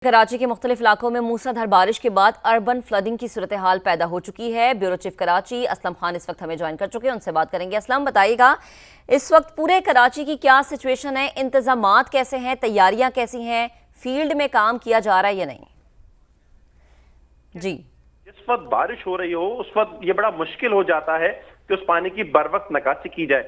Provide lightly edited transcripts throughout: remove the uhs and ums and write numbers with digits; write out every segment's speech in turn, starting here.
कराची के मुख्तलिफ इलाकों में मूसलाधार बारिश के बाद अर्बन फ्लडिंग की सूरत हाल पैदा हो चुकी है। ब्यूरो चीफ कराची असलम खान इस वक्त हमें ज्वाइन कर चुके हैं, उनसे बात करेंगे। असलम, बताइएगा इस वक्त पूरे कराची की क्या सिचुएशन है, इंतजामात कैसे हैं, तैयारियां कैसी हैं, फील्ड में काम किया जा रहा है या नहीं? जी, जिस वक्त बारिश हो रही हो उस वक्त ये बड़ा मुश्किल हो जाता है कि उस पानी की बर वक्त निकासी की जाए।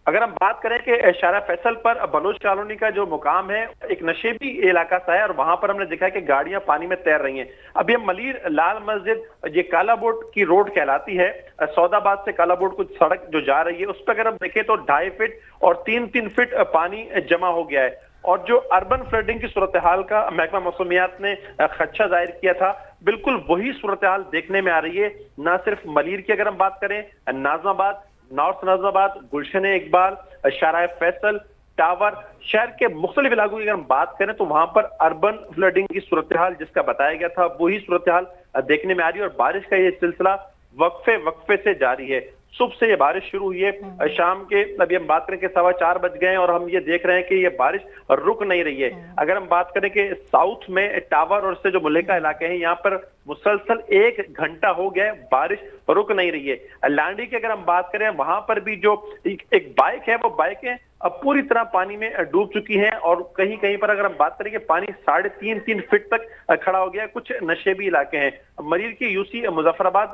अगर हम बात करें कि शारा फैसल पर बलोच कॉलोनी का जो मुकाम है एक नशेबी इलाका सा है और वहां पर हमने देखा है कि गाड़ियां पानी में तैर रही हैं। अभी हम मलीर लाल मस्जिद, ये काला बोर्ड की रोड कहलाती है, सौदाबाद से काला बोर्ड कुछ सड़क जो जा रही है उस पर अगर हम देखें तो 2.5 फीट और 3-3 फीट पानी जमा हो गया है। और जो अर्बन फ्लडिंग की सूरत हाल का महकमा मौसमियात ने खदशा जाहिर किया था, बिल्कुल वही सूरत हाल देखने में आ रही है। ना सिर्फ मलीर की अगर हम बात करें, नाजमाबाद, नॉर्थ नाजमाबाद, गुलशन इकबाल, शारा फैसल, टावर, शहर के मुख्तलिफ इलाकों की अगर हम बात करें तो वहां पर अर्बन फ्लडिंग की सूरत हाल जिसका बताया गया था वही सूरत हाल देखने में आ रही है। और बारिश का ये सिलसिला वक्फे से जारी है। सुबह से ये बारिश शुरू हुई है, शाम के अभी हम बात करें कि 4:15 बज गए हैं और हम ये देख रहे हैं कि ये बारिश रुक नहीं रही है। अगर हम बात करें कि साउथ में टावर और इससे जो मुलेका इलाके हैं यहाँ पर मुसलसल 1 घंटा हो गया है, बारिश रुक नहीं रही है। लांडी की अगर हम बात करें वहां पर भी जो एक बाइक है वो बाइकें अब पूरी तरह पानी में डूब चुकी हैं और कहीं कहीं पर अगर हम बात करें कि पानी 3.5 फीट तक खड़ा हो गया है। कुछ नशेबी इलाके हैं, मरीर की यूसी मुजफ्फराबाद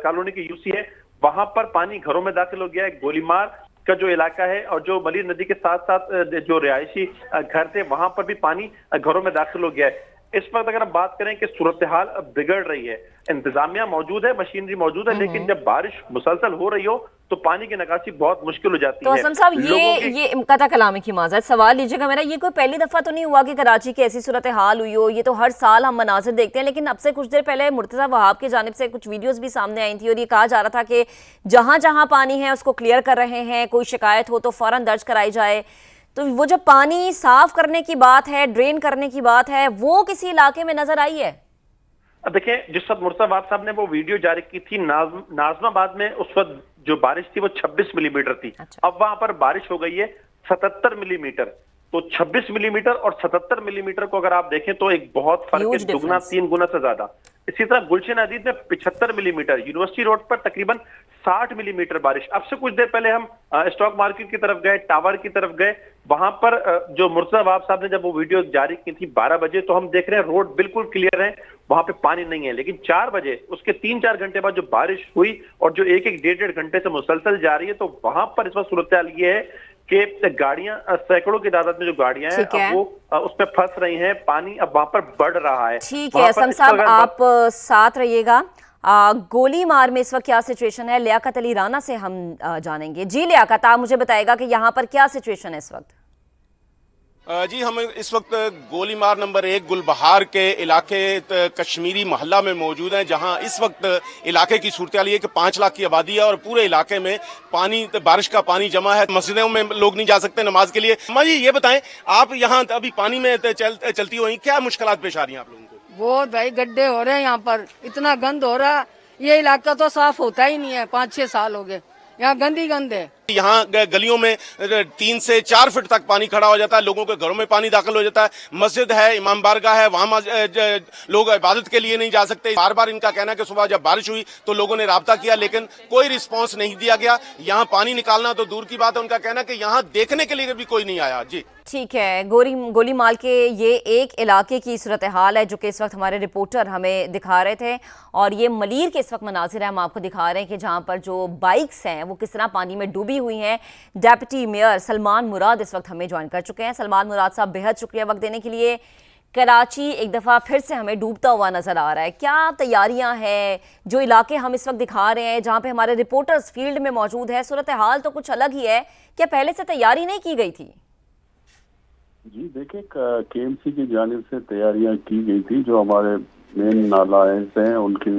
कॉलोनी की यूसी है, वहां पर पानी घरों में दाखिल हो गया है। गोलीमार का जो इलाका है और जो मलीर नदी के साथ साथ जो रिहायशी घर थे वहां पर भी पानी घरों में दाखिल हो गया है। इस वक्त अगर हम बात करें कि सूरत हाल अब बिगड़ रही है, इंतजामिया मौजूद है, मशीनरी मौजूद है, लेकिन जब बारिश मुसलसल हो रही हो तो पानी की निकासी बहुत मुश्किल हो जाती है। तो असलम साहब, ये कता कलामी की माजरत, सवाल लीजिएगा मेरा, ये कोई पहली दफा तो नहीं हुआ कि कराची की ऐसी सूरत हाल हुई हो? ये तो हर साल हम मनाजिर देखते हैं, लेकिन अब से कुछ देर पहले मुर्तजा वहाब की जानिब से कुछ वीडियोस भी सामने आई थी और ये कहा जा रहा था कि जहां जहां पानी है उसको क्लियर कर रहे हैं, कोई शिकायत हो तो फौरन दर्ज कराई जाए। तो वो जो पानी साफ करने की बात है, ड्रेन करने की बात है, वो किसी इलाके में नजर आई है? अब देखिए, जिस वक्त मुर्तजा वहाब साहब ने वो वीडियो जारी की थी नाजमाबाद में, उस वक्त जो बारिश थी वो 26 मिलीमीटर थी। अच्छा। अब वहां पर बारिश हो गई है 77 मिलीमीटर। तो 26 मिलीमीटर और 77 मिलीमीटर को अगर आप देखें तो एक बहुत फर्क है, दुगना 3 गुना से ज्यादा। इसी तरह गुलशन अजीज में 75 मिलीमीटर, यूनिवर्सिटी रोड पर तकरीबन 60 मिलीमीटर बारिश। अब से कुछ देर पहले हम स्टॉक मार्केट की तरफ गए, टावर की तरफ गए, वहां पर जो मुर्तजा वहाब साहब ने जब वो वीडियो जारी की थी 12 बजे, तो हम देख रहे हैं रोड बिल्कुल क्लियर है, वहां पे पानी नहीं है। लेकिन 4 बजे उसके 3-4 घंटे बाद जो बारिश हुई और जो 1-1, 1.5 घंटे से मुसलसल जा रही है, तो वहां पर इस वक्त सूरत हाल ये है कि गाड़ियां, सैकड़ों की तादाद में जो गाड़ियां हैं अब वो उसमें फंस रही हैं, पानी अब वहां पर बढ़ रहा है। ठीक है असलम साहब, आप साथ रहिएगा। गोलीमार में इस वक्त क्या सिचुएशन है, लियाकत अली राना से हम जानेंगे। जी लियाकत, आप मुझे बताएगा कि यहाँ पर क्या सिचुएशन है इस वक्त? जी, हम इस वक्त गोलीमार नंबर 1 गुलबहार के इलाके कश्मीरी मोहल्ला में मौजूद हैं, जहां इस वक्त इलाके की सूरत हाल ये कि 5 लाख की आबादी है और पूरे इलाके में पानी, बारिश का पानी जमा है। मस्जिदों में लोग नहीं जा सकते नमाज के लिए। अम्मा जी, ये बताएं, आप यहाँ अभी पानी में चलती हुई क्या मुश्किलात पेश आ रही हैं आप लोगों को? बहुत भाई, गड्ढे हो रहे हैं यहाँ पर, इतना गंद हो रहा है, ये इलाका तो साफ होता ही नहीं है। 5-6 साल हो गए, यहाँ गंद है। यहाँ गलियों में 3 से 4 फीट तक पानी खड़ा हो जाता है, लोगों के घरों में पानी दाखिल हो जाता है। मस्जिद है, इमाम बारगाह है, वहाँ लोग इबादत के लिए नहीं जा सकते। बार बार इनका कहना है कि सुबह जब बारिश हुई तो लोगों ने राब्ता किया, लेकिन कोई रिस्पॉन्स नहीं दिया गया। यहाँ पानी निकालना तो दूर की बात है, उनका कहना है कि यहाँ देखने के लिए भी कोई नहीं आया। जी ठीक है, गोलीमार के ये एक इलाके की सूरत हाल है जो कि इस वक्त हमारे रिपोर्टर हमें दिखा रहे थे, और ये मलीर के इस वक्त मनाजिर है, हम आपको दिखा रहे हैं कि जहाँ पर जो बाइक्स हैं वो किस तरह पानी में डूबी हुई हैं। डेप्यूटी मेयर सलमान मुराद इस वक्त हमें ज्वाइन कर चुके हैं। सलमान मुराद साहब, बेहद शुक्रिया वक्त देने के लिए। कराची एक दफ़ा फिर से हमें डूबता हुआ नजर आ रहा है, क्या तैयारियां हैं? जो इलाके हम इस वक्त दिखा रहे हैं, जहां पे हमारे रिपोर्टर्स फील्ड में मौजूद है, सूरत हाल तो कुछ अलग ही है, क्या पहले से तैयारी नहीं की गई थी? जी देखिए, केएमसी की जानिब से तैयारियां की गई थी। जो हमारे मेन नालाएं हैं उनकी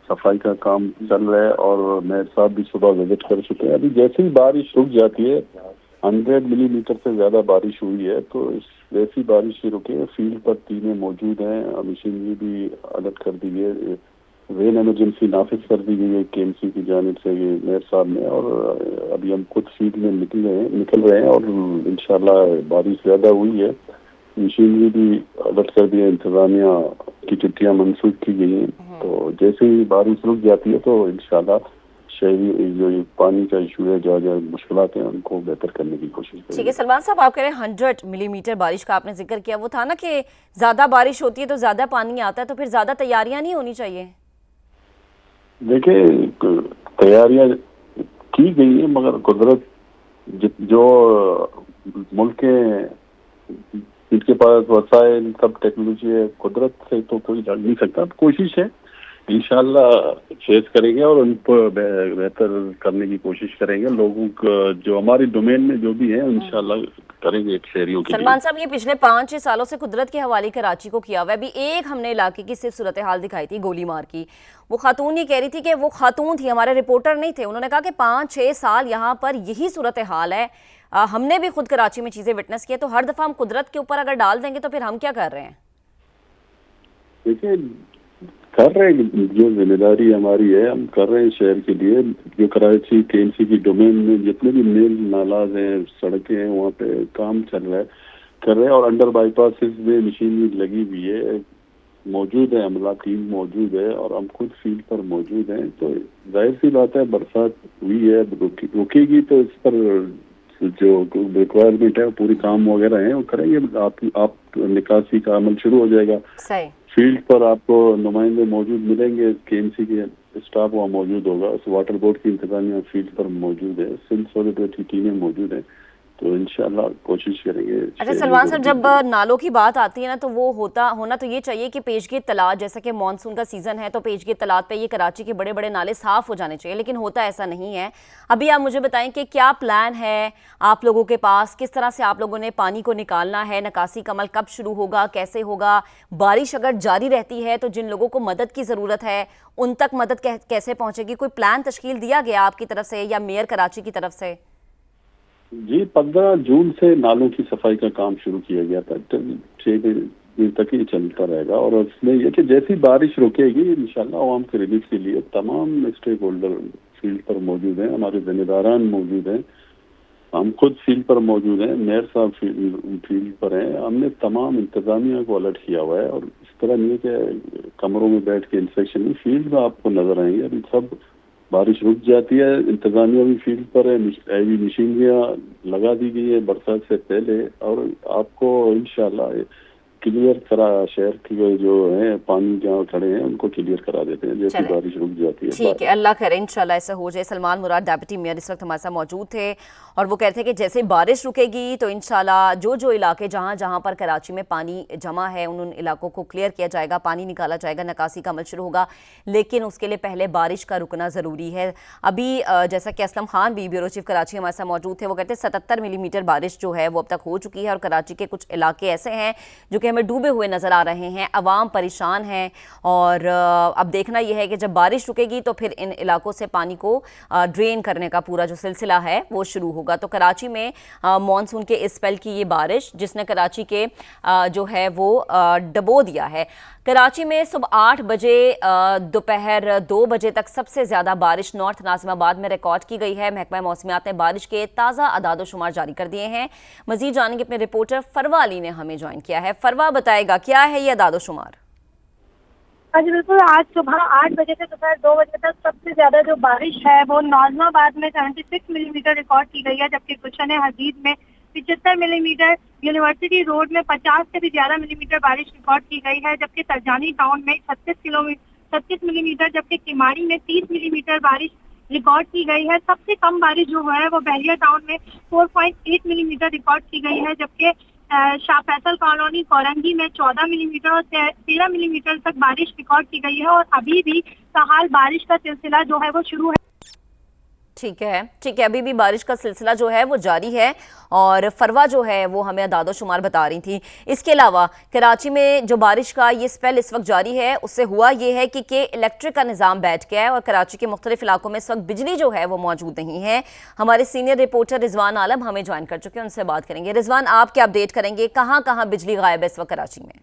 सफाई का काम चल रहा है और मेयर साहब भी सुबह विजिट कर चुके हैं। अभी जैसे ही बारिश रुक जाती है, 100 मिलीमीटर से ज्यादा बारिश हुई है, तो जैसी बारिश ही रुके, फील्ड पर टीमें मौजूद हैं, मशीनरी भी अलर्ट कर दी है, रेन इमरजेंसी नाफिज कर दी गई है केएमसी की जानिब से, ये मेयर साहब ने। और अभी हम खुद फील्ड में निकल रहे हैं और इंशाल्लाह बारिश ज्यादा हुई है, मशीनरी भी अलर्ट कर दिया, इंतजामिया की छुट्टियां मंसूख की गई हैं। तो जैसे ही बारिश रुक जाती है तो इंशाल्लाह शहरी जो ये पानी का इशू है, जो मुश्किलात हैं, उनको बेहतर करने की कोशिश ठीक है करेंगे। सलमान साहब, आप कह रहे हैं 100 मिलीमीटर बारिश का आपने जिक्र किया, वो था ना कि ज्यादा बारिश होती है तो ज्यादा पानी आता है, तो फिर ज्यादा तैयारियां नहीं होनी चाहिए? देखिए, तैयारियां की गई है, मगर कुदरत जो मुल्क के जिनके पास वसाइल सब टेक्नोलॉजी है, कुदरत से तो कोई लड़ नहीं सकता। कोशिश है, इंशाल्लाह फेस करेंगे और उन पर बेहतर करने की कोशिश करेंगे। लोगों को जो हमारी डोमेन में जो भी है इंशाल्लाह करेंगे शहरियों के लिए। सलमान साहब, ये पिछले 5-6 सालों से कुदरत के हवाले कराची को किया हुआ है। अभी एक हमने इलाके की सिर्फ सूरत हाल दिखाई थी गोलीमार की। वो खातून ही कह रही थी कि वो खातून थी, हमारे रिपोर्टर नहीं थे। उन्होंने कहा कि 5-6 साल यहाँ पर यही सूरत हाल है। हमने भी खुद कराची में चीजें विटनेस की है, तो हर दफा हम कुदरत के ऊपर अगर डाल देंगे तो फिर हम क्या कर रहे हैं? देखिए, कर रहे हैं, जो जिम्मेदारी हमारी है हम कर रहे हैं शहर के लिए। जो कराची केएमसी की डोमेन में जितने भी मेल नालाज हैं, सड़कें हैं, वहाँ पे काम चल रहा है, कर रहे हैं। और अंडर बाईपासेस में मशीनरी लगी हुई है, मौजूद है, अमला टीम मौजूद है और हम खुद फील्ड पर मौजूद हैं। तो जाहिर सी बात है, बरसात हुई है, रुकेगी तो इस पर जो रिक्वायरमेंट है, पूरी काम वगैरह है वो करेंगे। आप निकासी का अमल शुरू हो जाएगा। सही। फील्ड पर आपको नुमाइंदे मौजूद मिलेंगे, केएमसी के स्टाफ वहाँ मौजूद होगा, वाटर बोर्ड की इंतजामिया फील्ड पर मौजूद है, सिंध सॉलिडरिटी की टीमें मौजूद हैं। तो इंशाल्लाह कोशिश करेंगे। अच्छा सलमान साहब, जब नालों की बात आती है ना, तो वो होना तो ये चाहिए कि पेशगी तलात, जैसा कि मानसून का सीजन है तो पेशगी तलात पे ये कराची के बड़े बड़े नाले साफ हो जाने चाहिए, लेकिन होता ऐसा नहीं है। अभी आप मुझे बताएं कि क्या प्लान है आप लोगों के पास, किस तरह से आप लोगों ने पानी को निकालना है, निकासी का अमल कब शुरू होगा, कैसे होगा? बारिश अगर जारी रहती है तो जिन लोगों को मदद की ज़रूरत है उन तक मदद कैसे पहुंचेगी? कोई प्लान तश्कील दिया गया आपकी तरफ से या मेयर कराची की तरफ से? जी, 15 जून से नालों की सफाई का काम शुरू किया गया था। 6 दिन तक ही चलता रहेगा और उसमें यह कि जैसी बारिश रुकेगी इंशाल्लाह आवाम के रिलीफ के लिए तमाम स्टेक होल्डर फील्ड पर मौजूद हैं, हमारे जिम्मेदारान मौजूद हैं, हम खुद फील्ड पर मौजूद हैं, मेयर साहब फील्ड पर हैं। हमने तमाम इंतजामिया को अलर्ट किया हुआ है और इस तरह नहीं कि कमरों में बैठ के इंस्पेक्शन नहीं, फील्ड में आपको नजर आएंगे। अभी सब बारिश रुक जाती है, इंतजामिया भी फील्ड पर है, हैवी मशीनरियाँ लगा दी गई है बरसात से पहले और आपको इंशाल्लाह क्लियर करा, शहर की जो है पानी जहाँ खड़े हैं उनको क्लियर करा देते हैं जैसे बारिश रुक जाती है। ठीक है, अल्लाह करे इंशाल्लाह ऐसा हो जाए। सलमान मुराद डेप्यूटी मेयर इस वक्त हमारे साथ मौजूद थे और वो कहते हैं कि जैसे बारिश रुकेगी तो इंशाल्लाह जो इलाके जहाँ जहाँ पर कराची में पानी जमा है उन इलाकों को क्लियर किया जाएगा, पानी निकाला जाएगा, निकासी का अमल शुरू होगा। लेकिन उसके लिए पहले बारिश का रुकना ज़रूरी है। अभी जैसा कि असलम खान भी ब्यूरो चीफ कराची हमारे साथ मौजूद थे, वो कहते हैं 77 मिलीमीटर बारिश जो है वो अब तक हो चुकी है और कराची के कुछ इलाके ऐसे हैं जो कि हमें डूबे हुए नजर आ रहे हैं, अवाम परेशान है। और अब देखना यह है कि जब बारिश रुकेगी तो फिर इन इलाकों से पानी को ड्रेन करने का पूरा जो सिलसिला है वो शुरू होगा। तो कराची में मॉनसून के इस स्पेल की ये बारिश जिसने कराची के जो है वो डबो दिया है। कराची में सुबह 8 बजे दोपहर 2 बजे तक सबसे ज्यादा बारिश नॉर्थ नाजिमाबाद में रिकॉर्ड की गई है। महकमा मौसमियात ने बारिश के ताज़ा आदाद-ओ-शुमार जारी कर दिए हैं। मजीद जानेंगे अपने रिपोर्टर फरवा अली ने हमें ज्वाइन किया है। फरवा, बताएगा क्या है ये आदाद-ओ-शुमार? हाँ जी बिल्कुल, आज सुबह 8 बजे से दोपहर 2 बजे तक सबसे ज्यादा जो बारिश है वो नाजिमाबाद में 76 मिलीमीटर रिकॉर्ड की गई है, जबकि गुलशन हदीद में 75 मिलीमीटर, यूनिवर्सिटी रोड में 50 से भी ज्यादा मिलीमीटर बारिश रिकॉर्ड की गई है, जबकि तरजानी टाउन में 36 मिलीमीटर, जबकि किमाड़ी में 30 मिलीमीटर बारिश रिकॉर्ड की गई है। सबसे कम बारिश जो है वो बहरिया टाउन में 4.8 मिलीमीटर रिकॉर्ड की गई है, जबकि शाह फैसल कॉलोनी कोरंगी में 14 मिलीमीटर और 13 मिलीमीटर तक बारिश रिकॉर्ड की गई है और अभी भी फिलहाल बारिश का सिलसिला जो है वो शुरू है। ठीक है, अभी भी बारिश का सिलसिला जो है वो जारी है और फरवा जो है वो हमें आदाद-ओ-शुमार बता रही थी। इसके अलावा कराची में जो बारिश का ये स्पेल इस वक्त जारी है उससे हुआ ये है कि इलेक्ट्रिक का निज़ाम बैठ गया है और कराची के मुख्तलिफ इलाकों में इस वक्त बिजली जो है वो मौजूद नहीं है। हमारे सीनियर रिपोर्टर रिजवान आलम हमें ज्वाइन कर चुके हैं, उनसे बात करेंगे। रिजवान, आप क्या अपडेट करेंगे, कहाँ कहाँ बिजली गायब है इस वक्त कराची में?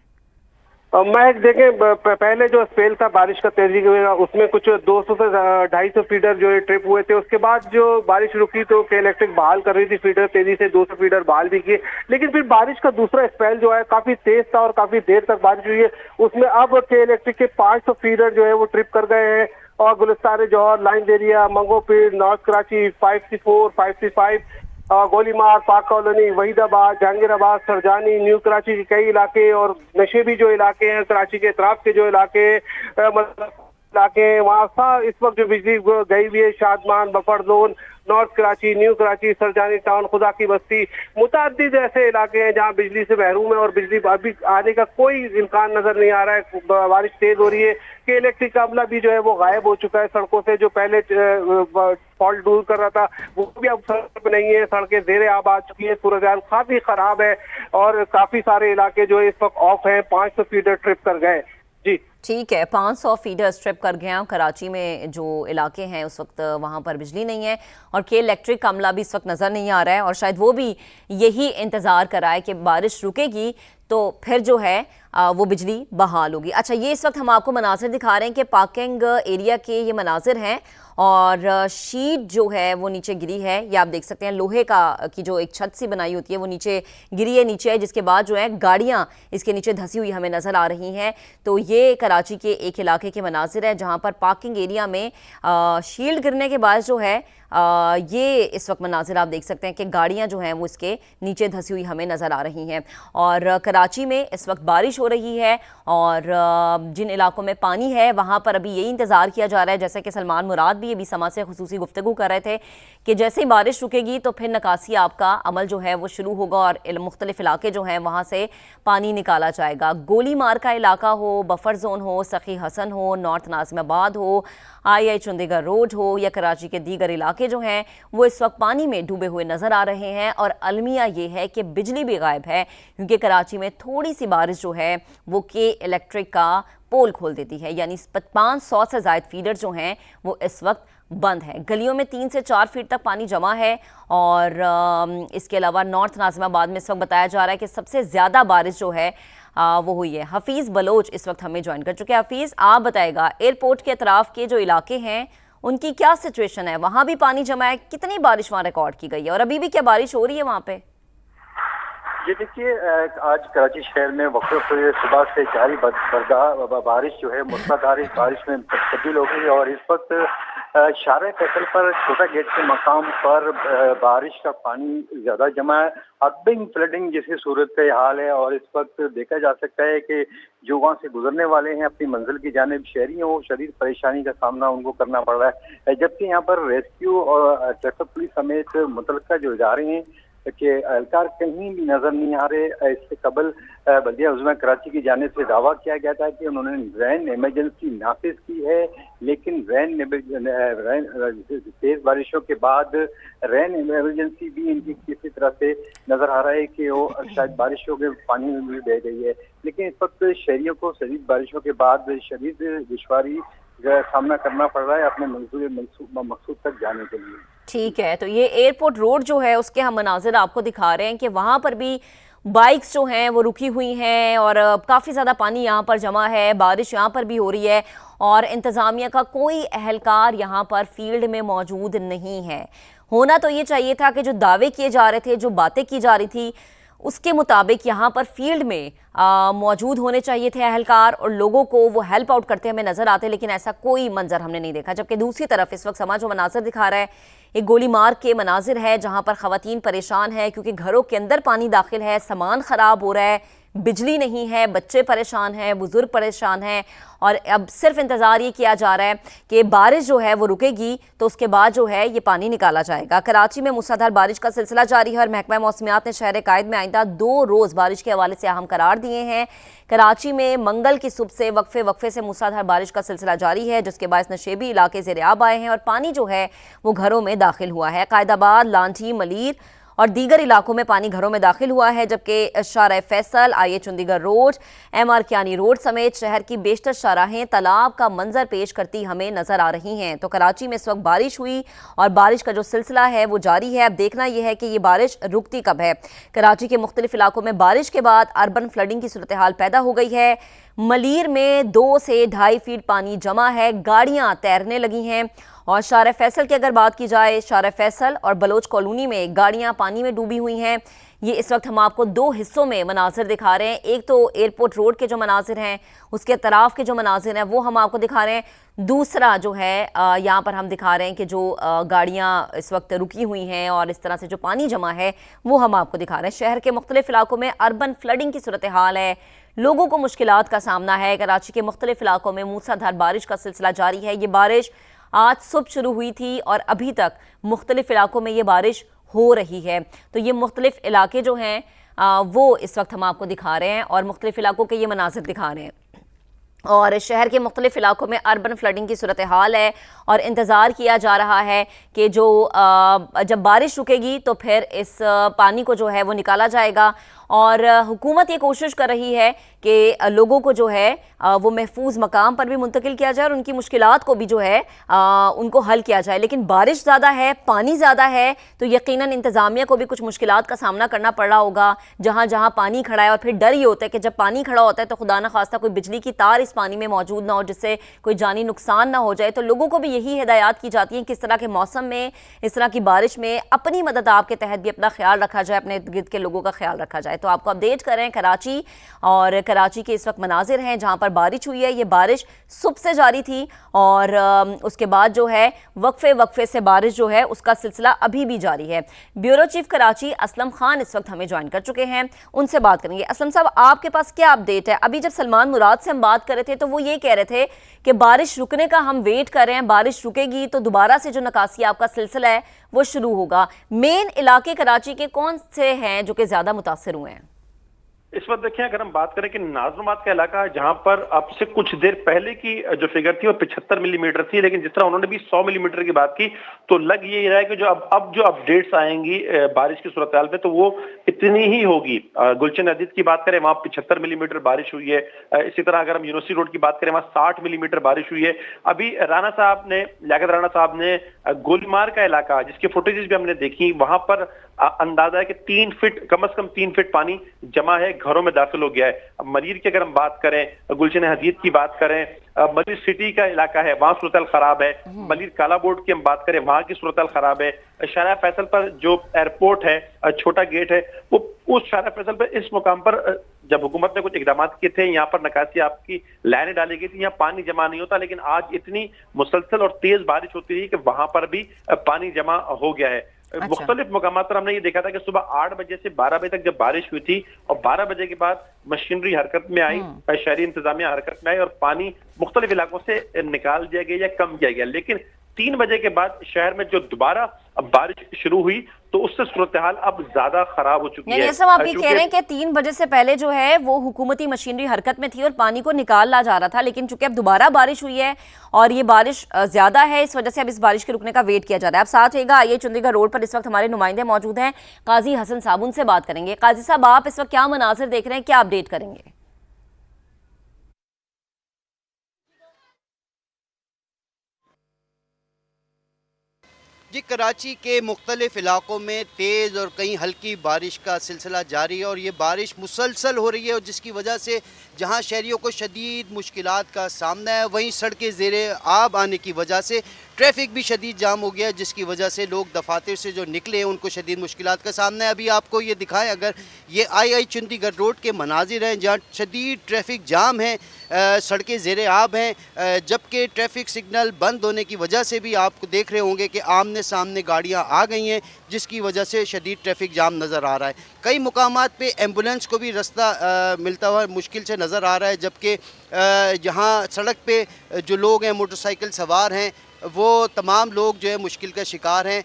महक देखें, पहले जो स्पेल था बारिश का तेजी का, उसमें कुछ 200 से 250 फीडर जो है ट्रिप हुए थे। उसके बाद जो बारिश रुकी तो के इलेक्ट्रिक बहाल कर रही थी फीडर, तेजी से 200 फीडर बहाल भी किए। लेकिन फिर बारिश का दूसरा स्पेल जो है काफी तेज था और काफी देर तक बारिश हुई है। उसमें अब के इलेक्ट्रिक के 500 फीडर जो है वो ट्रिप कर गए हैं और Gulistan Jauhar, line area, Manghopir, north Karachi, 534, 535, Golimar, Pak colony, Wahidabad, Jahangirabad, Surjani, new Karachi के कई इलाके और नशेबी जो इलाके हैं, कराची के अतराफ के जो इलाके इलाके वहाँ इस वक्त जो बिजली गई हुई है, Shadman, buffer zone, north Karachi, new Karachi, Sarjani town, खुदा की बस्ती, मुतअद्दिद ऐसे इलाके हैं जहाँ बिजली से महरूम है और बिजली अभी आने का कोई इम्कान नजर नहीं आ रहा है। बारिश तेज हो रही है कि इलेक्ट्रिक का अमला भी जो है वो गायब हो चुका है सड़कों से। जो पहले फॉल्ट दूर कर रहा था वो भी अब सड़क पे नहीं है, सड़कें ज़ेरे आब आ चुकी है, सूरत हाल काफी खराब है और काफी सारे इलाके जो है इस वक्त ऑफ है। 500 फीडर ट्रिप कर गए जी। ठीक है, 500 फीडर स्ट्रिप कर गए हैं। कराची में जो इलाके हैं उस वक्त वहाँ पर बिजली नहीं है और के इलेक्ट्रिक का अमला भी इस वक्त नज़र नहीं आ रहा है और शायद वो भी यही इंतज़ार कर रहा है कि बारिश रुकेगी तो फिर जो है वो बिजली बहाल होगी। अच्छा, ये इस वक्त हम आपको मनाजिर दिखा रहे हैं कि पार्किंग एरिया के ये मनाजिर हैं और शीट जो है वो नीचे गिरी है। ये आप देख सकते हैं, लोहे की जो एक छत सी बनाई होती है वो नीचे गिरी है, नीचे है, जिसके बाद जो है गाड़ियां इसके नीचे धंसी हुई हमें नज़र आ रही हैं। तो ये कराची के एक इलाके के मनाजिर है जहां पर पार्किंग एरिया में शील्ड गिरने के बाद जो है ये इस वक्त मनाजिर आप देख सकते हैं कि गाड़ियां जो हैं वो इसके नीचे धंसी हुई हमें नज़र आ रही हैं। और कराची में इस वक्त बारिश हो रही है और जिन इलाकों में पानी है वहाँ पर अभी यही इंतज़ार किया जा रहा है, जैसे कि सलमान मुराद भी अभी समा से खुसूसी गुफ्तगू कर रहे थे कि जैसे ही बारिश रुकेगी तो फिर नकासी आपका अमल जो है वो शुरू होगा और मुख्तलिफ इलाके जो हैं वहाँ से पानी निकाला जाएगा। गोली मार का इलाका हो, बफर जोन हो, सखी हसन हो, नॉर्थ नाजिमाबाद हो, आई चंडीगढ़ रोड हो या कराची के दीगर इलाके जो हैं वो इस वक्त पानी में डूबे हुए नज़र आ रहे हैं। और अलमिया ये है कि बिजली भी गायब है क्योंकि कराची में थोड़ी सी बारिश जो है वो के इलेक्ट्रिक का पोल खोल देती है, यानी 500 से ज़ायद फीडर जो हैं वो इस वक्त बंद है। गलियों में 3 से 4 फीट तक पानी जमा है और इसके अलावा नॉर्थ नाजिमाबाद में इस वक्त बताया जा रहा है कि सबसे ज़्यादा बारिश जो है वो हुई है। हफीज़ बलोच इस वक्त हमें ज्वाइन कर चुके हैं। हफीज़, आप बताएगा एयरपोर्ट के अतराफ के जो इलाके हैं उनकी क्या सिचुएशन है? वहाँ भी पानी जमा है, कितनी बारिश वहाँ रिकॉर्ड की गई है और अभी भी क्या बारिश हो रही है वहाँ पे? ये देखिए, आज कराची शहर में वक्त सुबह से जारी बारिश जो है मूसलाधार बारिश में तब्दील हो गई और इस वक्त शारे फैसल पर छोटा गेट के मकाम पर बारिश का पानी ज्यादा जमा है। अर्बिंग फ्लडिंग जैसी सूरत हाल है और इस वक्त देखा जा सकता है कि जो वहाँ से गुजरने वाले हैं अपनी मंजिल की जानिब, शहरियों को शदीद परेशानी का सामना उनको करना पड़ रहा है। जबकि यहाँ पर रेस्क्यू और ट्रैफिक पुलिस समेत मुतल्लिका जो इदारे हैं कि एहलकार कहीं भी नजर नहीं आ रहे। इससे कबल बल्दिया उज़्मा कराची की जानिब से दावा किया गया था कि उन्होंने रैन इमरजेंसी नाफिज की है, लेकिन तेज बारिशों के बाद रैन इमरजेंसी भी इनकी किसी तरह से नजर आ रहा है कि वो शायद बारिशों के पानी में भी बह गई है। लेकिन इस वक्त शहरियों को शदीद बारिशों के बाद शदीद दुश्वारी का सामना करना पड़ रहा है अपने मकसूद तक जाने के लिए। ठीक है, तो ये एयरपोर्ट रोड जो है उसके हम मनाजिर आपको दिखा रहे हैं कि वहाँ पर भी बाइक्स जो हैं वो रुकी हुई हैं और काफ़ी ज़्यादा पानी यहाँ पर जमा है, बारिश यहाँ पर भी हो रही है और इंतज़ामिया का कोई अहलकार यहाँ पर फील्ड में मौजूद नहीं है। होना तो ये चाहिए था कि जो दावे किए जा रहे थे, जो बातें की जा रही थी, उसके मुताबिक यहाँ पर फील्ड में मौजूद होने चाहिए थे अहलकार और लोगों को वो हेल्प आउट करते हमें नजर आते, लेकिन ऐसा कोई मंजर हमने नहीं देखा। जबकि दूसरी तरफ इस वक्त समाज जो मनाजिर दिखा रहा है एक गोली मार के मनाजिर है जहाँ पर ख़वातीन परेशान है क्योंकि घरों के अंदर पानी दाखिल है, सामान ख़राब हो रहा है, बिजली नहीं है, बच्चे परेशान हैं, बुजुर्ग परेशान हैं और अब सिर्फ इंतज़ार ये किया जा रहा है कि बारिश जो है वो रुकेगी तो उसके बाद जो है ये पानी निकाला जाएगा। कराची में मूसलाधार बारिश का सिलसिला जारी है और महकमा मौसमियात ने शहर कायद में आइंदा 2 रोज़ बारिश के हवाले से अहम करार दिए हैं। कराची में मंगल की सुबह से वक्फे से मूसलाधार बारिश का सिलसिला जारी है जिसके बायस नशेबी इलाके ज़ेरे आब आए हैं और पानी जो है वो घरों में दाखिल हुआ है। कायदाबाद, लांठी, मलीर और दीगर इलाकों में पानी घरों में दाखिल हुआ है, जबकि Shahrah Faisal, I Chundrigar road, MR Kayani road समेत शहर की बेशतर शाराहें तालाब का मंजर पेश करती हमें नजर आ रही हैं। तो कराची में इस वक्त बारिश हुई और बारिश का जो सिलसिला है वो जारी है। अब देखना यह है कि ये बारिश रुकती कब है। कराची के मुख्तलिफ इलाकों में बारिश के बाद अर्बन फ्लडिंग की सूरत हाल पैदा हो गई है। मलीर में 2 से 2.5 फीट पानी जमा है, गाड़ियां तैरने लगी हैं। और शार फैसल की अगर बात की जाए, शार फैसल और बलोच कॉलोनी में गाड़ियां पानी में डूबी हुई हैं। ये इस वक्त हम आपको 2 हिस्सों में मनाजिर दिखा रहे हैं। एक तो एयरपोर्ट रोड के जो मनाजिर हैं, उसके तराफ के जो मनाजिर हैं वो हम आपको दिखा रहे हैं। दूसरा जो है यहाँ पर हम दिखा रहे हैं कि जो गाड़ियाँ इस वक्त रुकी हुई हैं और इस तरह से जो पानी जमा है वो हम आपको दिखा रहे हैं। शहर के मुख्तलिफ इलाकों में अर्बन फ्लडिंग की सूरत हाल है, लोगों को मुश्किलात का सामना है। कराची के मुख्तलिफ इलाकों में मूसलाधार बारिश का सिलसिला जारी है। ये बारिश आज सुबह शुरू हुई थी और अभी तक मुख्तलिफ इलाकों में ये बारिश हो रही है। तो ये मुख्तलिफ इलाके जो हैं वो इस वक्त हम आपको दिखा रहे हैं और मुख्तलिफ इलाकों के ये मनाजिर दिखा रहे हैं। और शहर के मुख्तलिफ इलाकों में अर्बन फ्लडिंग की सूरत हाल है और इंतज़ार किया जा रहा है कि जो जब बारिश रुकेगी तो फिर इस पानी को जो है वो निकाला जाएगा। और हुकूमत ये कोशिश कर रही है कि लोगों को जो है वो महफूज मकाम पर भी मुंतकिल किया जाए और उनकी मुश्किलात को भी जो है उनको हल किया जाए। लेकिन बारिश ज़्यादा है, पानी ज़्यादा है, तो यकीनन इंतज़ामिया को भी कुछ मुश्किलात का सामना करना पड़ रहा होगा जहाँ जहाँ पानी खड़ा है। और फिर डर ये होता है कि जब पानी खड़ा होता है तो खुदा न खास्ता कोई बिजली की तार इस पानी में मौजूद ना हो जिससे कोई जानी नुकसान ना हो जाए। तो लोगों को भी यही हिदायत की जाती है कि इस तरह के मौसम में, इस तरह की बारिश में अपनी मदद आपके तहत भी अपना ख्याल रखा जाए, अपने इर्द गिर्द के लोगों का ख्याल रखा जाए। तो आपको अपडेट कर रहे हैं कराची, और कराची के इस वक्त मनाजिर हैं जहां पर बारिश हुई है। ये बारिश सुबह से जारी थी और उसके बाद जो है वक्फे से बारिश जो है उसका सिलसिला अभी भी जारी है। ब्यूरो चीफ कराची असलम खान इस वक्त हमें ज्वाइन कर चुके हैं, उनसे बात करेंगे। असलम साहब, आपके पास क्या अपडेट है? अभी जब सलमान मुराद से हम बात कर रहे थे तो वो ये कह रहे थे कि बारिश रुकने का हम वेट कर रहे हैं, बारिश रुकेगी तो दोबारा से जो निकासी आपका सिलसिला है वो शुरू होगा। मेन इलाके कराची के कौन से हैं जो कि ज्यादा मुतासिर हुए हैं? इस वक्त देखिए, अगर हम बात करें कि नाजमाबाद का इलाका जहां पर अब से कुछ देर पहले की जो फिगर थी वो 75 मिलीमीटर थी, लेकिन जिस तरह उन्होंने भी 100 मिलीमीटर की बात की तो लग ये रहा है कि जो अब जो अपडेट्स आएंगी बारिश की सूरत हाल में तो वो इतनी ही होगी। गुलशन अदीद की बात करें वहां 75 मिलीमीटर बारिश हुई है। इसी तरह अगर हम यूनिवर्सिटी रोड की बात करें वहां 60 मिलीमीटर बारिश हुई है। अभी लियाकत राणा साहब ने गोलीमार का इलाका जिसकी फुटेजेस भी हमने देखी, वहां पर अंदाजा है कि 3 फीट, कम से कम 3 फीट पानी जमा है, घरों में दाखिल हो गया है। अब मलीर की अगर हम बात करें, गुलशन हदीद की बात करें, मलीर सिटी का इलाका है वहां सूरत खराब है। मलीर काला बोर्ड की हम बात करें वहां की सूरत खराब है। शारा फैसल पर जो एयरपोर्ट है, छोटा गेट है, वो उस शारा फैसल पर इस मुकाम पर जब हुकूमत ने कुछ इकदाम किए थे, यहाँ पर नकासी आपकी लाइनें डाली गई थी, यहाँ पानी जमा नहीं होता, लेकिन आज इतनी मुसलसल और तेज बारिश होती रही कि वहां पर भी पानी जमा हो गया है। अच्छा। मुख्तलिफ मकाम पर हमने ये देखा था कि सुबह 8 बजे से 12 बजे तक जब बारिश हुई थी और 12 बजे के बाद मशीनरी हरकत में आई, शहरी इंतजामिया हरकत में आई और पानी मुख्तलिफ इलाकों से निकाल दिया गया या कम किया गया। लेकिन 3 बजे के बाद शहर में जो दोबारा बारिश शुरू हुई तो उससे सूरत हाल अब ज्यादा खराब हो चुकी है। सब आप ये कह रहे हैं कि 3 बजे से पहले जो है वो हुकूमती मशीनरी हरकत में थी और पानी को निकाला जा रहा था, लेकिन चूंकि अब दोबारा बारिश हुई है और ये बारिश ज्यादा है, इस वजह से अब इस बारिश के रुकने का वेट किया जा रहा है। अब साथ रहेगा, आइए चंडीगढ़ रोड पर इस वक्त हमारे नुमाइंदे मौजूद हैं, काजी हसन साहब, उनसे बात करेंगे। काजी साहब, आप इस वक्त क्या मनाजिर देख रहे हैं, क्या अपडेट करेंगे? जी, कराची के मुख्तलिफ इलाकों में तेज़ और कहीं हल्की बारिश का सिलसिला जारी है और ये बारिश मुसलसल हो रही है और जिसकी वजह से जहां शहरियों को शदीद मुश्किलात का सामना है, वहीं सड़कें ज़ेरे आब आने की वजह से ट्रैफिक भी शदीद जाम हो गया है, जिसकी वजह से लोग दफातर से जो निकले हैं उनको शदीद मुश्किलात का सामना है। अभी आपको ये दिखाएं, अगर ये आई चंडीगढ़ रोड के मनाजिर हैं जहाँ शदीद ट्रैफिक जाम है, सड़कें ज़ेरे आब हैं, जबकि ट्रैफिक सिग्नल बंद होने की वजह से भी आपको देख रहे होंगे कि आमने सामने गाड़ियाँ आ गई हैं, जिसकी वजह से शदीद ट्रैफिक जाम नज़र आ रहा है। कई मुकामात पे एम्बुलेंस को भी रास्ता मिलता हुआ मुश्किल से नज़र आ रहा है, जबकि यहाँ सड़क पे जो लोग हैं, मोटरसाइकिल सवार हैं, वो तमाम लोग जो है मुश्किल का शिकार हैं,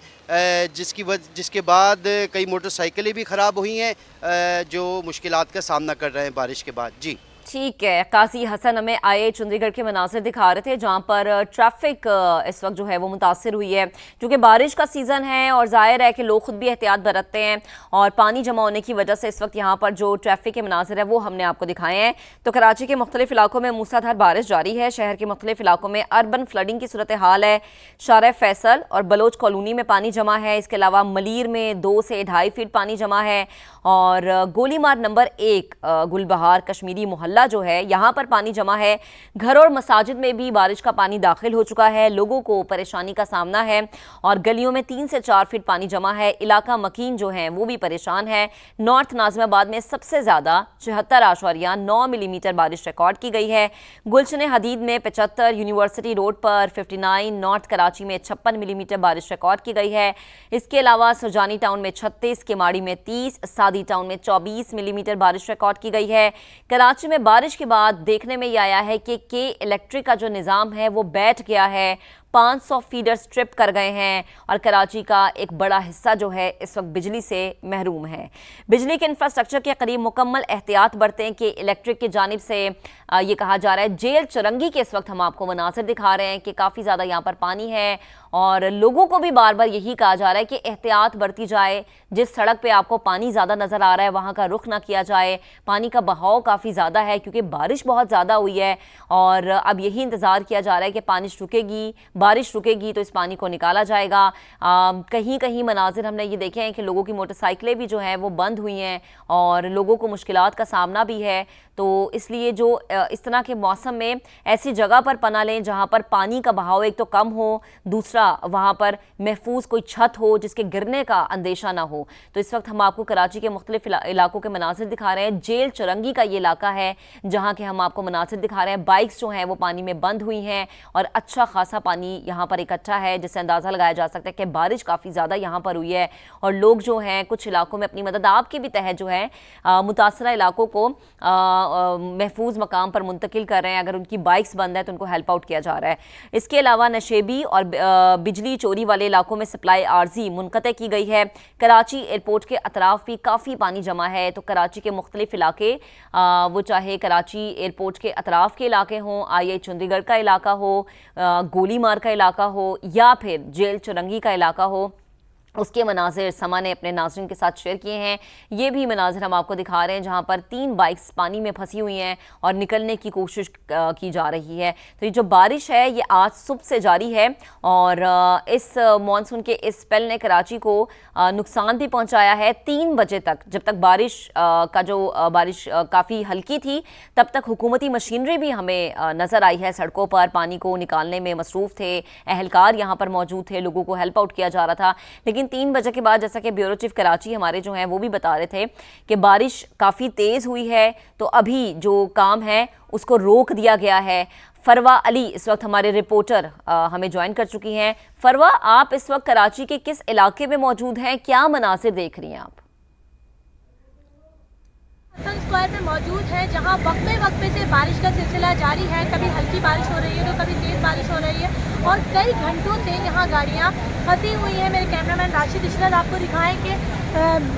जिसके बाद कई मोटरसाइकिलें भी ख़राब हुई हैं, जो मुश्किलात का सामना कर रहे हैं बारिश के बाद। जी ठीक है, काजी हसन हमें आए चंडीगढ़ के मनासिर दिखा रहे थे जहां पर ट्रैफिक इस वक्त जो है वो मुतासिर हुई है, क्योंकि बारिश का सीज़न है और जाहिर है कि लोग खुद भी एहतियात बरतते हैं और पानी जमा होने की वजह से इस वक्त यहाँ पर जो ट्रैफिक के मनासिर है वो हमने आपको दिखाए हैं। तो कराची के मुख्तलिफ इलाकों में मूसलाधार बारिश जारी है। शहर के मुख्तलिफ इलाकों में अर्बन फ्लडिंग की सूरत हाल है। शारा फैसल और बलोच कॉलोनी में पानी जमा है, इसके अलावा मलीर में 2 से 2.5 फीट पानी जमा है और गोलीमार नंबर 1 गुलबहार कश्मीरी मोहल्ला मोहल्ला जो है यहाँ पर पानी जमा है। घर और मसाजिद में भी बारिश का पानी दाखिल हो चुका है। लोगों को परेशानी का सामना है और गलियों में 3 से 4 फीट पानी जमा है। इलाका मकीन जो है वो भी परेशान है। नॉर्थ नाजिमाबाद में सबसे ज़्यादा 74.9 मिलीमीटर बारिश रिकॉर्ड की गई है। गुलशन हदीद में 75, यूनिवर्सिटी रोड पर 59, नॉर्थ कराची में 56 मिलीमीटर बारिश रिकॉर्ड की गई है। इसके अलावा सुरजानी टाउन में 36, केमाड़ी में 30, सादी टाउन में 24 मिलीमीटर बारिश रिकॉर्ड की गई है। कराची में बारिश के बाद देखने में यह आया है कि इलेक्ट्रिक का जो निज़ाम है वो बैठ गया है। 500 फीडर स्ट्रिप कर गए हैं और कराची का एक बड़ा हिस्सा जो है इस वक्त बिजली से महरूम है। बिजली के इंफ्रास्ट्रक्चर के करीब मुकम्मल एहतियात बरतें कि इलेक्ट्रिक की जानिब से ये कहा जा रहा है। जेल चुरंगी के इस वक्त हम आपको मनासिर दिखा रहे हैं कि काफ़ी ज़्यादा यहाँ पर पानी है और लोगों को भी बार बार यही कहा जा रहा है कि एहतियात बरती जाए। जिस सड़क पे आपको पानी ज़्यादा नज़र आ रहा है वहाँ का रुख ना किया जाए। पानी का बहाव काफ़ी ज़्यादा है क्योंकि बारिश बहुत ज़्यादा हुई है और अब यही इंतज़ार किया जा रहा है कि बारिश रुकेगी तो इस पानी को निकाला जाएगा। कहीं कहीं मनाजिर हमने ये देखे हैं कि लोगों की मोटरसाइकिलें भी जो हैं वो बंद हुई हैं और लोगों को मुश्किलात का सामना भी है। तो इसलिए जो इस तरह के मौसम में ऐसी जगह पर पना लें जहाँ पर पानी का बहाव एक तो कम हो, दूसरा वहाँ पर महफूज कोई छत हो जिसके गिरने का अंदेशा ना हो। तो इस वक्त हम आपको कराची के मुख्तलिफ इलाकों के मनासिर दिखा रहे हैं। जेल चुरंगी का ये इलाका है जहाँ के हम आपको मनासिर दिखा रहे हैं। बाइक्स जो हैं वो पानी में बंद हुई हैं और अच्छा खासा पानी यहाँ पर इकट्ठा है, जिससे अंदाज़ा लगाया जा सकता है कि बारिश काफ़ी ज़्यादा यहाँ पर हुई है और लोग जो हैं कुछ इलाकों में अपनी मदद आपके भी तहत जो है मुतासरा इलाकों को महफूज मकाम पर मुंतकिल कर रहे हैं। अगर उनकी बाइक्स बंद है तो उनको हेल्प आउट किया जा रहा है। इसके अलावा नशेबी और बिजली चोरी वाले इलाकों में सप्लाई आर्जी मुनक़ते की गई है। कराची एयरपोर्ट के अतराफ भी काफ़ी पानी जमा है। तो कराची के मुख्तलिफ इलाके वो चाहे कराची एयरपोर्ट के अतराफ के इलाके हों, आई चंडीगढ़ का इलाका हो, गोली मार का इलाका हो या फिर जेल चुरंगी का इलाका हो, उसके मनाजिर समा ने अपने नाज़रीन के साथ शेयर किए हैं। ये भी मनाजिर हम आपको दिखा रहे हैं जहाँ पर 3 बाइक्स पानी में फंसी हुई हैं और निकलने की कोशिश की जा रही है। तो ये जो बारिश है ये आज सुबह से जारी है और इस मानसून के इस स्पेल ने कराची को नुकसान भी पहुँचाया है। 3 बजे तक जब तक बारिश काफ़ी हल्की थी तब तक हुकूमती मशीनरी भी हमें नज़र आई है सड़कों पर, पानी को निकालने में मसरूफ़ थे। एहलकार यहाँ पर मौजूद थे, लोगों को हेल्प आउट किया जा रहा था। लेकिन 3 बजे के बाद जैसा कि ब्यूरो चीफ कराची हमारे जो हैं वो भी बता रहे थे कि बारिश काफ़ी तेज़ हुई है तो अभी जो काम है उसको रोक दिया गया है। फरवा अली इस वक्त हमारे रिपोर्टर हमें ज्वाइन कर चुकी हैं। फरवा, आप इस वक्त कराची के किस इलाके में मौजूद हैं, क्या मनासिर देख रही हैं आप? हसन स्क्वायर में मौजूद है जहां वक्फे से बारिश का सिलसिला जारी है। कभी हल्की बारिश हो रही है तो कभी तेज़ बारिश हो रही है और कई घंटों से यहां गाड़ियां फंसी हुई हैं। मेरे कैमरामैन राशिद इशरत आपको दिखाएं कि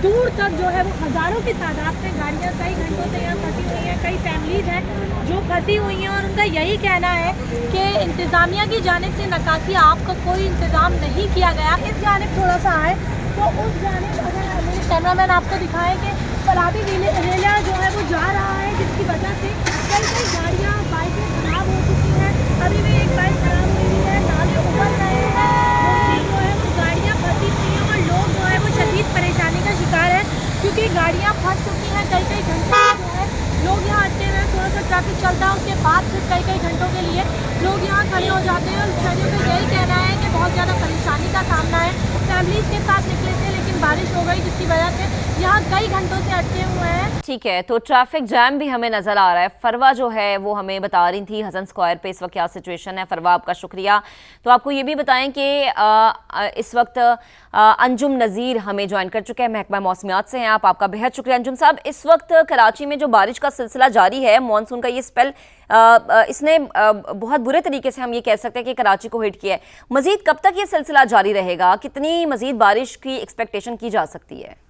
दूर तक जो है वो हज़ारों की तादाद में गाड़ियां कई घंटों से यहाँ फंसी हुई हैं। कई फैमिलीज़ हैं जो फंसी हुई हैं और उनका यही कहना है कि इंतज़ामिया की जानिब से निकासी आप का कोई इंतज़ाम नहीं किया गया। इस जानिब थोड़ा सा आए तो उस जानिब अगर मेरे कैमरामैन आपको दिखाएं कि फराबी रेला जो है वो जा रहा है जिसकी वजह से कई गाड़ियाँ बाइकें खराब हो चुकी हैं। अभी भी एक बाइक खराब हुई है, नाले उबल रहे हैं, जो है वो गाड़ियाँ फंसी हुई हैं और लोग जो है वो शदीद परेशानी का शिकार है क्योंकि गाड़ियाँ फंस चुकी हैं। कई घंटे जो है लोग यहाँ अटके हुए हैं, थोड़ा सा ट्रैफिक चलता है उसके बाद फिर कई घंटों के लिए लोग यहाँ खड़े हो जाते हैं और शहरियों का यही कहना है कि बहुत ज़्यादा परेशानी का सामना है। फैमिलीज के साथ निकले थे लेकिन बारिश हो गई जिसकी वजह से यहाँ कई घंटों से अटके हुए हैं। ठीक है, तो ट्रैफिक जैम भी हमें नजर आ रहा है। फरवा जो है वो हमें बता रही थी हसन स्क्वायर पे इस वक्त क्या सिचुएशन है। फरवा, आपका शुक्रिया। तो आपको ये भी बताएं कि इस वक्त अंजुम नज़ीर हमें ज्वाइन कर चुके हैं, महकमा मौसमियात से हैं आप। आपका बेहद शुक्रिया अंजुम साहब। इस वक्त कराची में जो बारिश का सिलसिला जारी है, मानसून का ये स्पेल इसने बहुत बुरे तरीके से हम ये कह सकते हैं कि कराची को हिट किया है। मजीद कब तक ये सिलसिला जारी रहेगा? कितनी मजीद बारिश की एक्सपेक्टेशन की जा सकती है?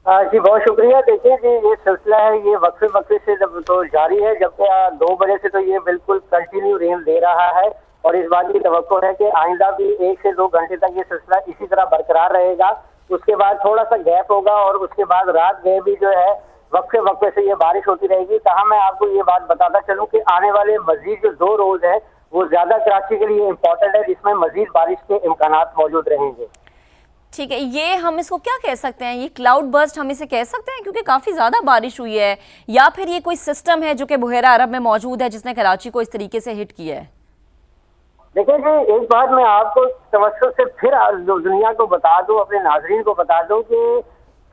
जी बहुत शुक्रिया। देखिए जी ये सिलसिला है ये वक्फे से जब तो जारी है, जब 2 बजे से तो ये बिल्कुल कंटिन्यू रेन दे रहा है और इस बात की तवक्को है कि आइंदा भी 1 से 2 घंटे तक ये सिलसिला इसी तरह बरकरार रहेगा। उसके बाद थोड़ा सा गैप होगा और उसके बाद रात में भी जो है वक्फे से ये बारिश होती रहेगी। कहा मैं आपको ये बात बताता चलूँ कि आने वाले मजीद जो 2 रोज है वो ज्यादा कराची के लिए इम्पोर्टेंट है, जिसमें मजीद बारिश के इम्कानात मौजूद रहेंगे। ठीक है, ये हम इसको क्या कह सकते हैं, ये क्लाउड बर्स्ट हम इसे कह सकते हैं क्योंकि काफी ज्यादा बारिश हुई है, या फिर ये कोई सिस्टम है जो कि बुहेरा अरब में मौजूद है जिसने कराची को इस तरीके से हिट किया है? देखिए जी, एक बात मैं आपको तवज्जो से फिर दुनिया को बता दूं, अपने नाजरीन को बता दूं कि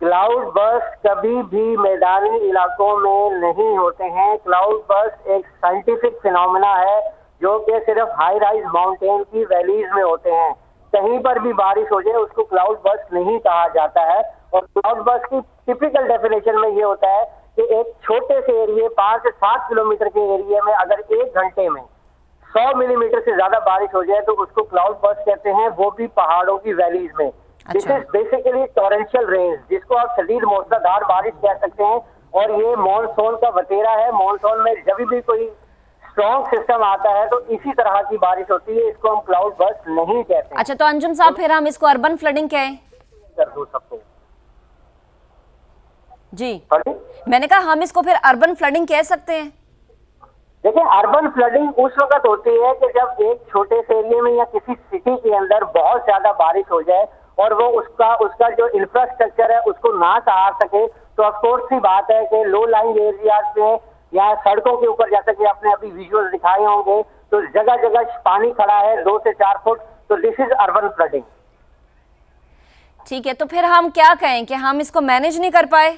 क्लाउड बर्स्ट कभी भी मैदानी इलाकों में नहीं होते हैं। क्लाउड बर्स्ट एक साइंटिफिक फिनोमेना है जो कि सिर्फ हाई राइज माउंटेन की वैलीज में होते हैं। कहीं पर भी बारिश हो जाए उसको क्लाउड बर्स्ट नहीं कहा जाता है। और क्लाउड बर्स्ट की टिपिकल डेफिनेशन में ये होता है कि एक छोटे से एरिया 5 से 7 किलोमीटर के एरिया में अगर 1 घंटे में 100 मिलीमीटर से ज्यादा बारिश हो जाए तो उसको क्लाउड बर्स्ट कहते हैं, वो भी पहाड़ों की वैलीज में। This is basically torrential rains, जिसको आप शदीद मूसलाधार बारिश कह सकते हैं। और ये मॉनसून का वतेरा है। मॉनसून में जब भी कोई स्ट्रॉन्ग सिस्टम आता है तो इसी तरह की बारिश होती है। इसको हम क्लाउड बर्स्ट नहीं कहते। अच्छा, तो अंजुम साहब फिर हम इसको अर्बन फ्लडिंग कहें? कर दो सबको जी, मैंने कहा हम इसको फिर अर्बन फ्लडिंग कह सकते हैं? देखिए, अर्बन फ्लडिंग उस वक्त होती है कि जब एक छोटे से एरिया में या किसी सिटी के अंदर बहुत ज्यादा बारिश हो जाए और वो उसका जो इंफ्रास्ट्रक्चर है उसको ना सहार सके। तो ऑफकोर्स सी बात है कि लो लाइंग एरियाज में या सड़कों के ऊपर, जैसा कि आपने अभी विजुअल दिखाए होंगे, तो जगह जगह पानी खड़ा है 2 से 4 फुट। तो दिस इज अर्बन फ्लडिंग। ठीक है, तो फिर हम क्या कहें कि हम इसको मैनेज नहीं कर पाए?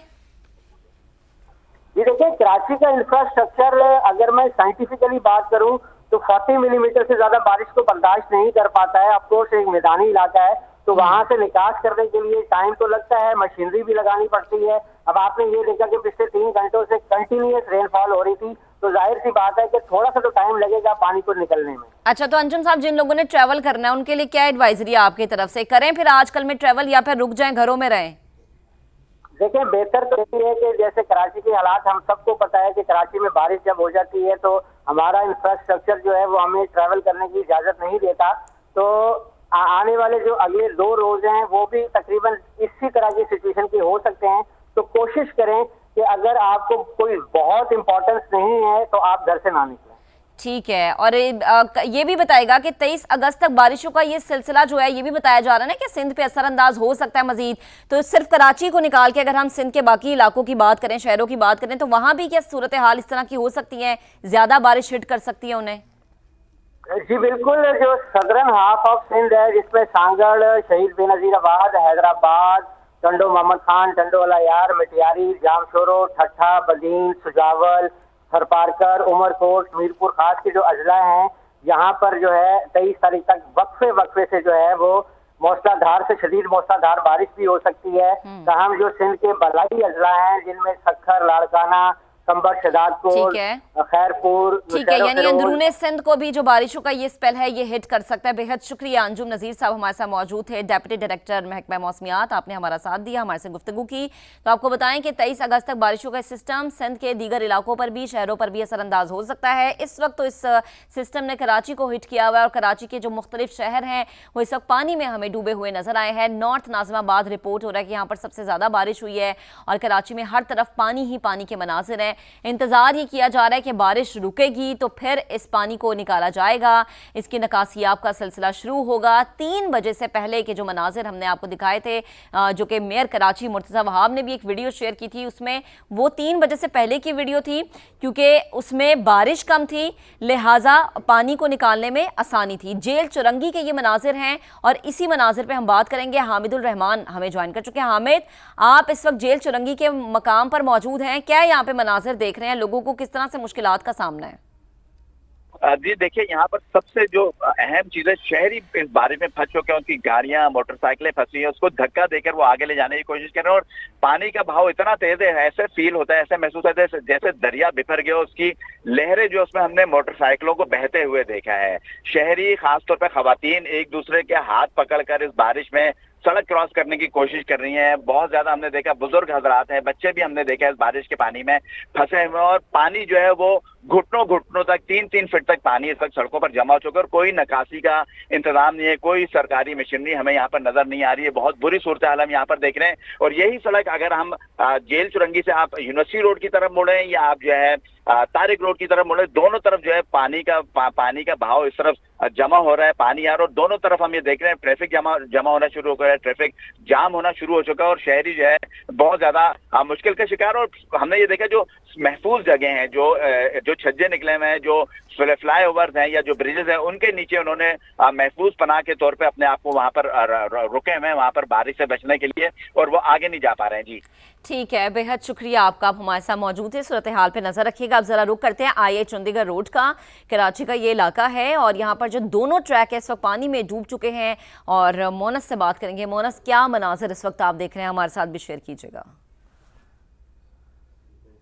ये देखिए, कराची का इंफ्रास्ट्रक्चर अगर मैं साइंटिफिकली बात करूं तो 40 मिलीमीटर से ज्यादा बारिश को बर्दाश्त नहीं कर पाता है। ऑफकोर्स एक मैदानी इलाका है तो वहां से निकास करने के लिए टाइम तो लगता है, मशीनरी भी लगानी पड़ती है। अब आपने ये देखा कि पिछले 3 घंटों से कंटिन्यूअस रेनफॉल हो रही थी, तो जाहिर सी बात है कि थोड़ा सा तो टाइम लगेगा पानी को निकलने में। अच्छा, तो अंजुम साहब, जिन लोगों ने ट्रैवल करना है उनके लिए क्या एडवाइजरी है आपकी तरफ से? करें फिर आजकल में ट्रैवल या फिर रुक जाएं, घरों में रहें? देखिए, बेहतर तो ये है कि जैसे कराची के हालात हम सबको पता है कि कराची में बारिश जब हो जाती है तो हमारा इंफ्रास्ट्रक्चर जो है वो हमें ट्रैवल करने की इजाजत नहीं देता। तो आने वाले जो अगले 2 रोज हैं वो भी तकरीबन इसी तरह की सिचुएशन के हो सकते हैं। तो कोशिश करें कि अगर आपको कोई बहुत इम्पोर्टेंस नहीं है तो आप घर से ना निकलें। ठीक है, और ये भी बताएगा कि 23 अगस्त तक बारिशों का ये सिलसिला जो है, ये भी बताया जा रहा है ना कि सिंध पे असरअंदाज हो सकता है मजीद। तो सिर्फ कराची को निकाल के अगर हम सिंध के बाकी इलाकों की बात करें, शहरों की बात करें, तो वहां भी क्या सूरत हाल इस तरह की हो सकती है, ज्यादा बारिश हिट कर सकती है उन्हें? जी बिल्कुल, जो सदरन हाफ ऑफ सिंध है जिसमें सांगड़, शहीद बेनजीराबाद, हैदराबाद, टंडो मोहम्मद खान, टंडो वाला यार, मिटियारी, जामशोरो, ठट्ठा, बदीन, सुजावल, थरपारकर, उमरकोट, मीरपुर खास के जो अजला हैं, यहाँ पर जो है 23 तारीख तक वक्फे से जो है वो मौसलाधार से शदीद मौसलाधार बारिश भी हो सकती है। तमाम जो सिंध के बलाई अजला हैं जिनमें सखर, लाड़काना, कंबर, शदादपुर, खैरपुर, ठीक है, यानी अंदरूने सिंध को भी जो बारिशों का ये स्पेल है ये हिट कर सकता है। बेहद शुक्रिया अंजुम नज़ीर साहब हमारे साथ मौजूद थे, डेप्यूटी डायरेक्टर महकमा मौसमियात। आपने हमारा साथ दिया, हमारे से गुफ्तगू की। तो आपको बताएं कि 23 अगस्त तक बारिशों का सिस्टम सिंध के दीगर इलाकों पर भी, शहरों पर भी असरअंदाज हो सकता है। इस वक्त तो इस सिस्टम ने कराची को हिट किया हुआ है और कराची के जो मुख्तलिफ शहर हैं वो इस वक्त पानी में हमें डूबे हुए नजर आए हैं। नॉर्थ नाजिमाबाद रिपोर्ट हो रहा है कि यहाँ पर सबसे ज्यादा बारिश हुई है और कराची में हर तरफ पानी ही पानी के मनाजिर हैं। इंतजार ये किया जा रहा है कि बारिश रुकेगी तो फिर इस पानी को निकाला जाएगा, इसकी नकासियाब का सिलसिला शुरू होगा। 3 बजे से पहले के जो मनाजिर हमने आपको दिखाए थे, जो कि मेयर कराची मुर्तज़ा वहाब ने भी एक वीडियो शेयर की थी, उसमें वो 3 बजे से पहले की वीडियो थी क्योंकि उसमें बारिश कम थी, लिहाजा पानी को निकालने में आसानी थी। जेल चुरंगी के ये मनाजिर हैं और इसी मनाजिर पे हम बात करेंगे। हामिदुल रहमान हमें ज्वाइन कर चुके हैं। हामिद, आप इस वक्त जेल चुरंगी के मकाम पर मौजूद हैं, क्या यहाँ पे मनाजिर देख रहे हैं, लोगों को किस तरह से मुश्किलात का सामना है? जी देखिए, यहाँ पर सबसे जो अहम चीज है, शहरी इस बारे में फंस चुके हैं, उनकी गाड़ियां, मोटरसाइकिलें फंसी हैं, उसको धक्का देकर वो आगे ले जाने की कोशिश कर रहे हैं और पानी का बहाव इतना तेज है, ऐसे फील होता है, ऐसे महसूस होता है जैसे दरिया बिफर गया, उसकी लहरें जो उसमें हमने मोटरसाइकिलों को बहते हुए देखा है। शहरी, खासतौर पर खवातीन एक दूसरे के हाथ पकड़कर इस बारिश में सड़क क्रॉस करने की कोशिश कर रही हैं। बहुत ज्यादा हमने देखा बुजुर्ग हजरात हैं, बच्चे भी हमने देखा इस बारिश के पानी में फंसे हुए और पानी जो है वो घुटनों घुटनों तक 3-3 फीट तक पानी इस वक्त सड़कों पर जमा हो चुका है और कोई निकासी का इंतजाम नहीं है, कोई सरकारी मशीनरी हमें यहाँ पर नजर नहीं आ रही है। बहुत बुरी सूरत हाल हम यहाँ पर देख रहे हैं। और यही सड़क अगर हम जेल चुरंगी से आप यूनिवर्सिटी रोड की तरफ मुड़े या आप जो है तारिक रोड की तरफ मुड़े, दोनों तरफ जो है पानी का बहाव इस तरफ जमा हो रहा है, पानी आ रहा है और दोनों तरफ हम ये देख रहे हैं ट्रैफिक जमा होना शुरू हो गया है, ट्रैफिक जाम होना शुरू हो चुका है और शहरी जो है बहुत ज्यादा मुश्किल का शिकार। और हमने ये देखा जो महफूज जगह हैं, जो छज्जे निकले हुए हैं, जो फ्लाई ओवर्स हैं या जो ब्रिजेस हैं, उनके नीचे उन्होंने महफूज पनाह के तौर पे अपने आप को वहां पर रुके हुए हैं, वहां पर बारिश से बचने के लिए, और वो आगे नहीं जा पा रहे हैं। जी ठीक है, बेहद शुक्रिया आपका, आप हमारे साथ मौजूद है। सूरत हाल पे नजर रखिएगा। अब जरा रुक करते हैं आई चंडीगढ़ रोड का। कराची का ये इलाका है और यहाँ पर जो दोनों ट्रैक है इस वक्त पानी में डूब चुके हैं और मोनस से बात करेंगे। मोनस, क्या मनाजिर इस वक्त आप देख रहे हैं, हमारे साथ भी शेयर कीजिएगा।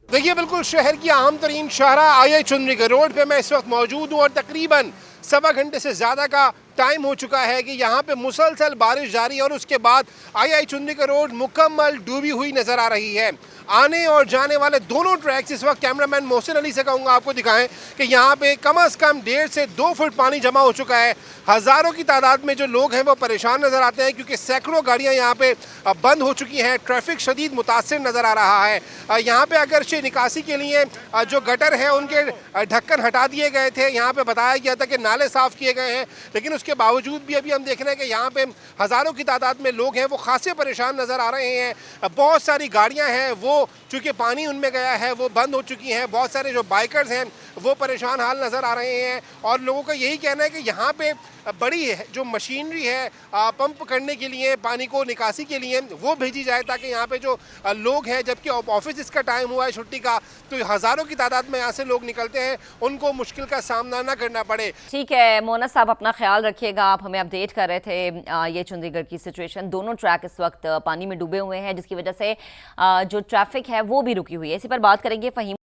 देखिए, बिल्कुल शहर की अहम तरीन शाहरा आई चंडीगढ़ रोड पे मैं इस वक्त मौजूद हूँ और तकरीबन 1.25 घंटे से ज़्यादा का टाइम हो चुका है कि यहाँ पे मुसलसल बारिश जारी है और उसके बाद आई चंडीगढ़ रोड मुकम्मल डूबी हुई नज़र आ रही है। आने और जाने वाले दोनों ट्रैक्स इस वक्त कैमरामैन मोहसिन अली से कहूँगा आपको दिखाएं कि यहाँ पे कम से कम 1.5 से 2 फुट पानी जमा हो चुका है। हज़ारों की तादाद में जो लोग हैं वो परेशान नज़र आते हैं क्योंकि सैकड़ों गाड़ियाँ यहाँ पे बंद हो चुकी हैं। ट्रैफिक शदीद मुतासिर नज़र आ रहा है। यहाँ पे अगरचे निकासी के लिए जो गटर हैं उनके ढक्कन हटा दिए गए थे। यहाँ पे बताया गया था कि नाले साफ़ किए गए हैं, लेकिन उसके बावजूद भी अभी हम देख रहे हैं कि यहाँ पे हज़ारों की तादाद में लोग हैं वो खासे परेशान नज़र आ रहे हैं। बहुत सारी गाड़ियाँ हैं वो चूँकि पानी उनमें गया है वो बंद हो चुकी हैं। बहुत सारे जो बाइकर्स हैं वो परेशान हाल नज़र आ रहे हैं और लोगों का यही कहना है कि यहाँ पे बड़ी जो मशीनरी है पंप करने के लिए, पानी को निकासी के लिए, वो भेजी जाए ताकि यहाँ पे जो लोग हैं, जबकि ऑफिस इसका टाइम हुआ है छुट्टी का, तो हज़ारों की तादाद में यहाँ से लोग निकलते हैं, उनको मुश्किल का सामना ना करना पड़े। ठीक है मोनस साहब, अपना ख्याल रखिएगा। आप हमें अपडेट कर रहे थे ये चंडीगढ़ की सिचुएशन। दोनों ट्रैक इस वक्त पानी में डूबे हुए हैं जिसकी वजह से जो ट्रैफिक है वो भी रुकी हुई है। इसी पर बात करेंगे फ़हीम